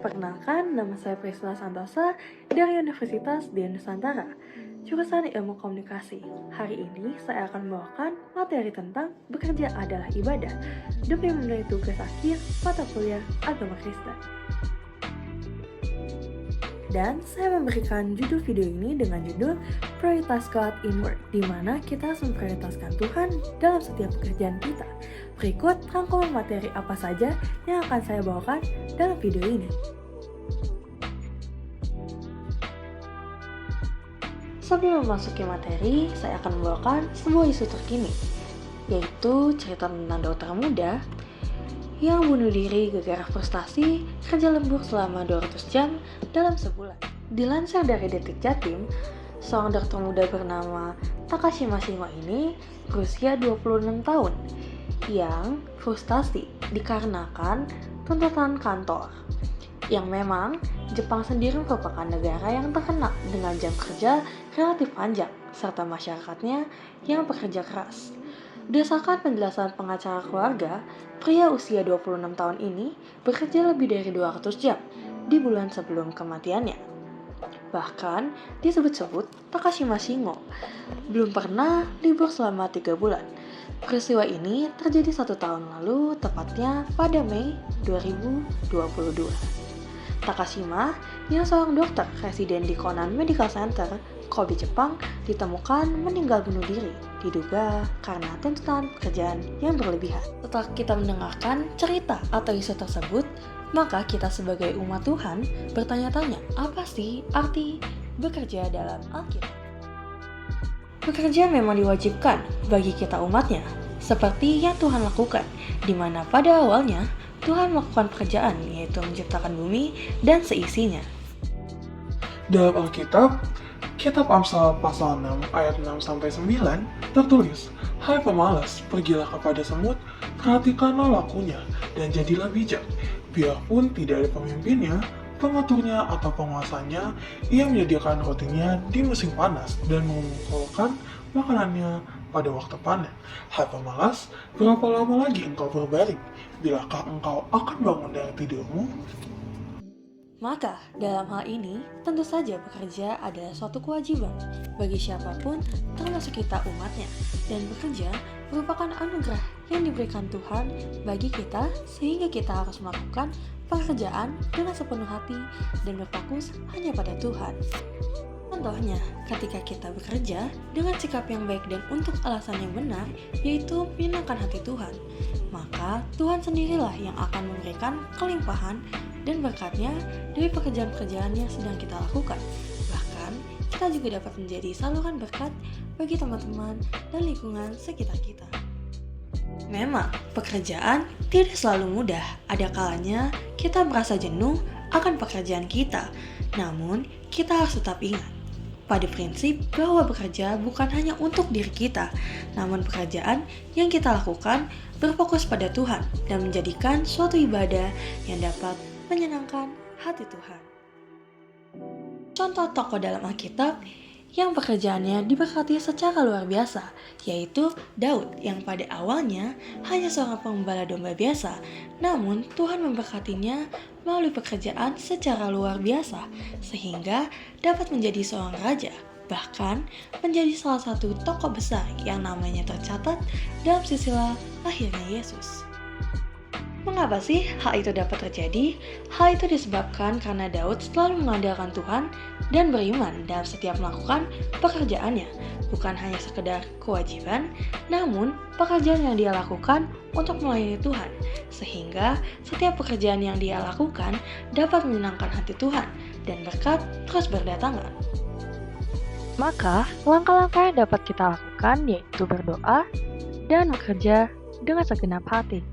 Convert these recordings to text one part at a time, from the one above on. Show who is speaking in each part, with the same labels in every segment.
Speaker 1: Perkenalkan, nama saya Priscilla Santosa dari Universitas di Nusantara, jurusan Ilmu Komunikasi. Hari ini saya akan membawakan materi tentang bekerja adalah ibadah demi memenuhi tugas akhir mata kuliah agama Kristen. Dan saya memberikan judul video ini dengan judul Prioritas God in Work, di mana kita harus memprioritaskan Tuhan dalam setiap pekerjaan kita. Berikut rangkuman materi apa saja yang akan saya bawakan dalam video ini. Sebelum memasuki materi, saya akan membawakan sebuah isu terkini, yaitu cerita tentang dokter muda yang bunuh diri gara-gara frustasi kerja lembur selama 200 jam dalam sebulan. Dilansir dari Detik Jatim, seorang dokter muda bernama Takashi Mashimo ini berusia 26 tahun yang frustasi dikarenakan tuntutan kantor. Yang memang Jepang sendiri merupakan negara yang terkenal dengan jam kerja relatif panjang serta masyarakatnya yang bekerja keras. Berdasarkan penjelasan pengacara keluarga, pria usia 26 tahun ini bekerja lebih dari 200 jam di bulan sebelum kematiannya. Bahkan disebut-sebut Takashi Mashimo belum pernah libur selama 3 bulan. Peristiwa ini terjadi 1 tahun lalu, tepatnya pada Mei 2022. Takashima, yang seorang dokter residen di Konan Medical Center, Kobe, Jepang, ditemukan meninggal bunuh diri, diduga karena tuntutan pekerjaan yang berlebihan. Setelah kita mendengarkan cerita atau isu tersebut, maka kita sebagai umat Tuhan bertanya-tanya, apa sih arti bekerja dalam Alkitab? Bekerja memang diwajibkan bagi kita umatnya, seperti yang Tuhan lakukan, di mana pada awalnya Tuhan melakukan pekerjaan, yaitu menciptakan bumi dan seisinya.
Speaker 2: Dalam Alkitab, Kitab Amsal pasal 6 ayat 6-9 tertulis, "Hai pemalas, pergilah kepada semut, perhatikanlah lakunya, dan jadilah bijak. Biarpun tidak ada pemimpinnya, pengaturnya atau penguasanya, ia menyediakan rotinya di musim panas dan mengumpulkan makanannya pada waktu panen. Hai pemalas, berapa lama lagi engkau berbaring? Bilakah engkau akan bangun dari tidurmu?"
Speaker 1: Maka, dalam hal ini, tentu saja bekerja adalah suatu kewajiban bagi siapapun, termasuk kita umatnya. Dan bekerja merupakan anugerah yang diberikan Tuhan bagi kita, sehingga kita harus melakukan pekerjaan dengan sepenuh hati dan berfokus hanya pada Tuhan. Contohnya, ketika kita bekerja dengan sikap yang baik dan untuk alasan yang benar, yaitu menyenangkan hati Tuhan, maka Tuhan sendirilah yang akan memberikan kelimpahan dan berkatnya dari pekerjaan-pekerjaan yang sedang kita lakukan. Bahkan, kita juga dapat menjadi saluran berkat bagi teman-teman dan lingkungan sekitar kita. Memang, pekerjaan tidak selalu mudah. Ada kalanya kita merasa jenuh akan pekerjaan kita. Namun, kita harus tetap ingat pada prinsip bahwa bekerja bukan hanya untuk diri kita, namun pekerjaan yang kita lakukan berfokus pada Tuhan dan menjadikan suatu ibadah yang dapat menyenangkan hati Tuhan. Contoh tokoh dalam Alkitab yang pekerjaannya diberkati secara luar biasa, yaitu Daud yang pada awalnya hanya seorang pengembala domba biasa, namun Tuhan memberkatinya melalui pekerjaan secara luar biasa, sehingga dapat menjadi seorang raja, bahkan menjadi salah satu tokoh besar yang namanya tercatat dalam silsilah lahirnya Yesus. Mengapa sih hal itu dapat terjadi? Hal itu disebabkan karena Daud selalu mengandalkan Tuhan dan beriman dalam setiap melakukan pekerjaannya. Bukan hanya sekedar kewajiban, namun pekerjaan yang dia lakukan untuk melayani Tuhan. Sehingga setiap pekerjaan yang dia lakukan dapat menyenangkan hati Tuhan dan berkat terus berdatangan. Maka, langkah-langkah yang dapat kita lakukan yaitu berdoa dan bekerja dengan segenap hati.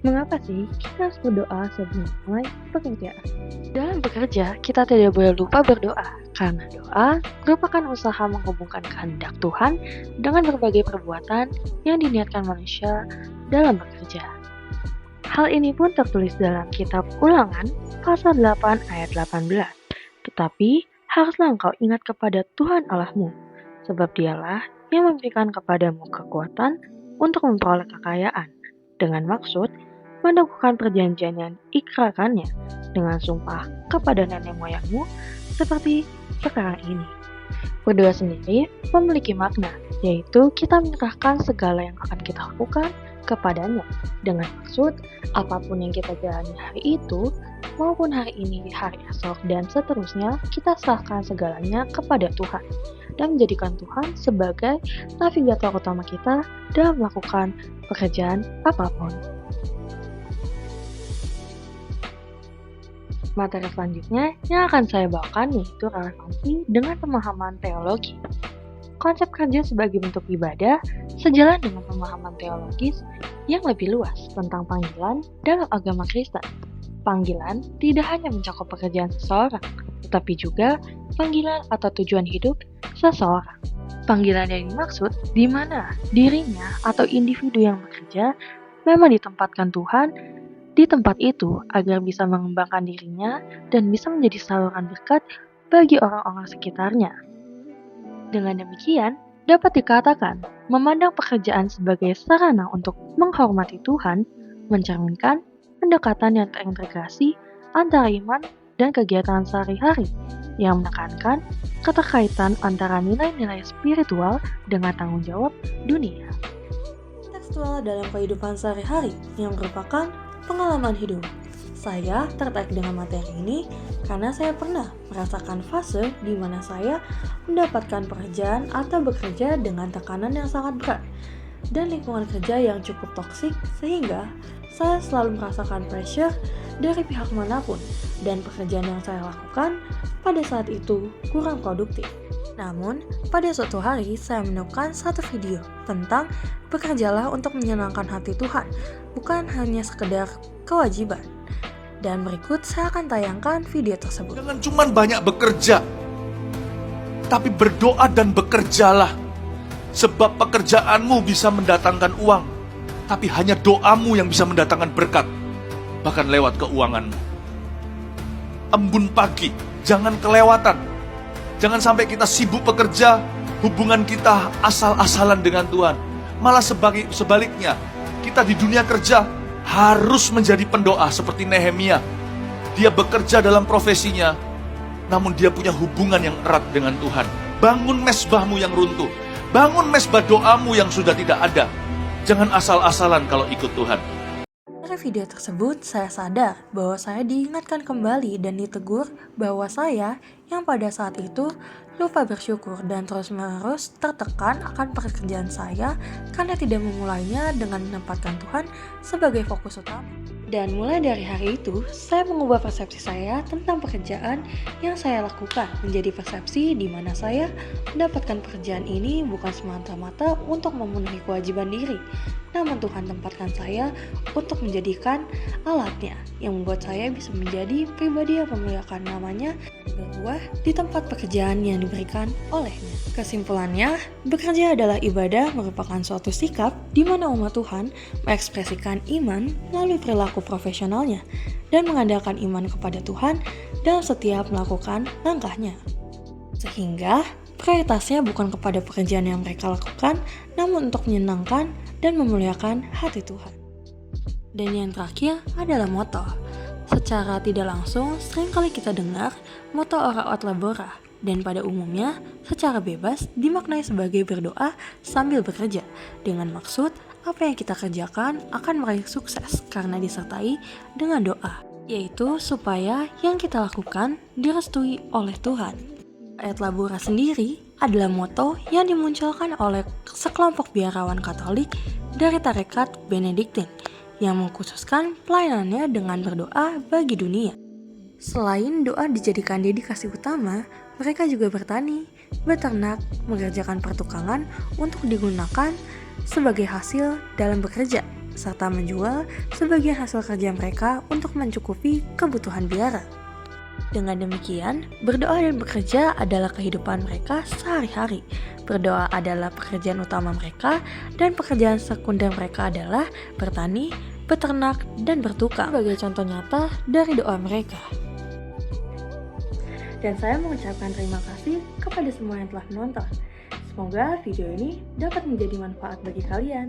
Speaker 1: Mengapa sih kita harus berdoa sebelum mulai pekerjaan? Dalam bekerja, kita tidak boleh lupa berdoa, karena doa merupakan usaha menghubungkan kehendak Tuhan dengan berbagai perbuatan yang diniatkan manusia dalam bekerja. Hal ini pun tertulis dalam kitab Ulangan pasal 8 ayat 18. Tetapi haruslah engkau ingat kepada Tuhan Allahmu, sebab dialah yang memberikan kepadamu kekuatan untuk memperoleh kekayaan, dengan maksud melakukan perjanjian yang ikrarkannya dengan sumpah kepada nenek moyangmu seperti sekarang ini. Berdoa sendiri memiliki makna, yaitu kita menyerahkan segala yang akan kita lakukan kepadanya dengan maksud apapun yang kita jalani hari itu maupun hari ini, hari esok, dan seterusnya kita serahkan segalanya kepada Tuhan dan menjadikan Tuhan sebagai navigator utama kita dalam melakukan pekerjaan apapun. Materi selanjutnya yang akan saya bawakan yaitu relevansi dengan pemahaman teologi. Konsep kerja sebagai bentuk ibadah sejalan dengan pemahaman teologis yang lebih luas tentang panggilan dalam agama Kristen. Panggilan tidak hanya mencakup pekerjaan seseorang, tetapi juga panggilan atau tujuan hidup seseorang. Panggilan yang dimaksud di mana dirinya atau individu yang bekerja memang ditempatkan Tuhan di tempat itu agar bisa mengembangkan dirinya dan bisa menjadi saluran berkat bagi orang-orang sekitarnya. Dengan demikian, dapat dikatakan memandang pekerjaan sebagai sarana untuk menghormati Tuhan, mencerminkan pendekatan yang terintegrasi antara iman dan kegiatan sehari-hari yang menekankan keterkaitan antara nilai-nilai spiritual dengan tanggung jawab dunia. Tekstual dalam kehidupan sehari-hari yang merupakan pengalaman hidup. Saya tertarik dengan materi ini karena saya pernah merasakan fase di mana saya mendapatkan pekerjaan atau bekerja dengan tekanan yang sangat berat dan lingkungan kerja yang cukup toksik sehingga saya selalu merasakan pressure dari pihak manapun dan pekerjaan yang saya lakukan pada saat itu kurang produktif. Namun, pada suatu hari saya menemukan satu video tentang bekerjalah untuk menyenangkan hati Tuhan, bukan hanya sekedar kewajiban. Dan berikut saya akan tayangkan video tersebut.
Speaker 3: Jangan cuma banyak bekerja, tapi berdoa dan bekerjalah. Sebab pekerjaanmu bisa mendatangkan uang, tapi hanya doamu yang bisa mendatangkan berkat, bahkan lewat keuanganmu. Embun pagi, jangan kelewatan. Jangan sampai kita sibuk bekerja, hubungan kita asal-asalan dengan Tuhan. Malah sebaliknya, kita di dunia kerja harus menjadi pendoa seperti Nehemia. Dia bekerja dalam profesinya, namun dia punya hubungan yang erat dengan Tuhan. Bangun mesbahmu yang runtuh, bangun mesbah doamu yang sudah tidak ada. Jangan asal-asalan kalau ikut Tuhan.
Speaker 1: Dari video tersebut, saya sadar bahwa saya diingatkan kembali dan ditegur bahwa saya yang pada saat itu lupa bersyukur dan terus-menerus tertekan akan pekerjaan saya karena tidak memulainya dengan menempatkan Tuhan sebagai fokus utama. Dan mulai dari hari itu, saya mengubah persepsi saya tentang pekerjaan yang saya lakukan menjadi persepsi di mana saya mendapatkan pekerjaan ini bukan semata-mata untuk memenuhi kewajiban diri, namun Tuhan tempatkan saya untuk menjadikan alatnya yang membuat saya bisa menjadi pribadi yang memuliakan namanya berbuah di tempat pekerjaan yang diberikan olehnya. Kesimpulannya, bekerja adalah ibadah merupakan suatu sikap di mana umat Tuhan mengekspresikan iman melalui perilaku profesionalnya dan mengandalkan iman kepada Tuhan dalam setiap melakukan langkahnya. Sehingga prioritasnya bukan kepada pekerjaan yang mereka lakukan, namun untuk menyenangkan dan memuliakan hati Tuhan. Dan yang terakhir adalah moto. Secara tidak langsung, seringkali kita dengar moto ora et labora, dan pada umumnya secara bebas dimaknai sebagai berdoa sambil bekerja, dengan maksud apa yang kita kerjakan akan meraih sukses karena disertai dengan doa, yaitu supaya yang kita lakukan direstui oleh Tuhan. Et labora sendiri adalah moto yang dimunculkan oleh sekelompok biarawan Katolik dari tarekat Benediktin yang mengkhususkan pelayanannya dengan berdoa bagi dunia. Selain doa dijadikan dedikasi utama, mereka juga bertani, beternak, mengerjakan pertukangan untuk digunakan sebagai hasil dalam bekerja, serta menjual sebagian hasil kerja mereka untuk mencukupi kebutuhan biara. Dengan demikian, berdoa dan bekerja adalah kehidupan mereka sehari-hari. Berdoa adalah pekerjaan utama mereka, dan pekerjaan sekunder mereka adalah bertani, beternak, dan bertukang sebagai contoh nyata dari doa mereka. Dan saya mengucapkan terima kasih kepada semua yang telah menonton. Semoga video ini dapat menjadi manfaat bagi kalian.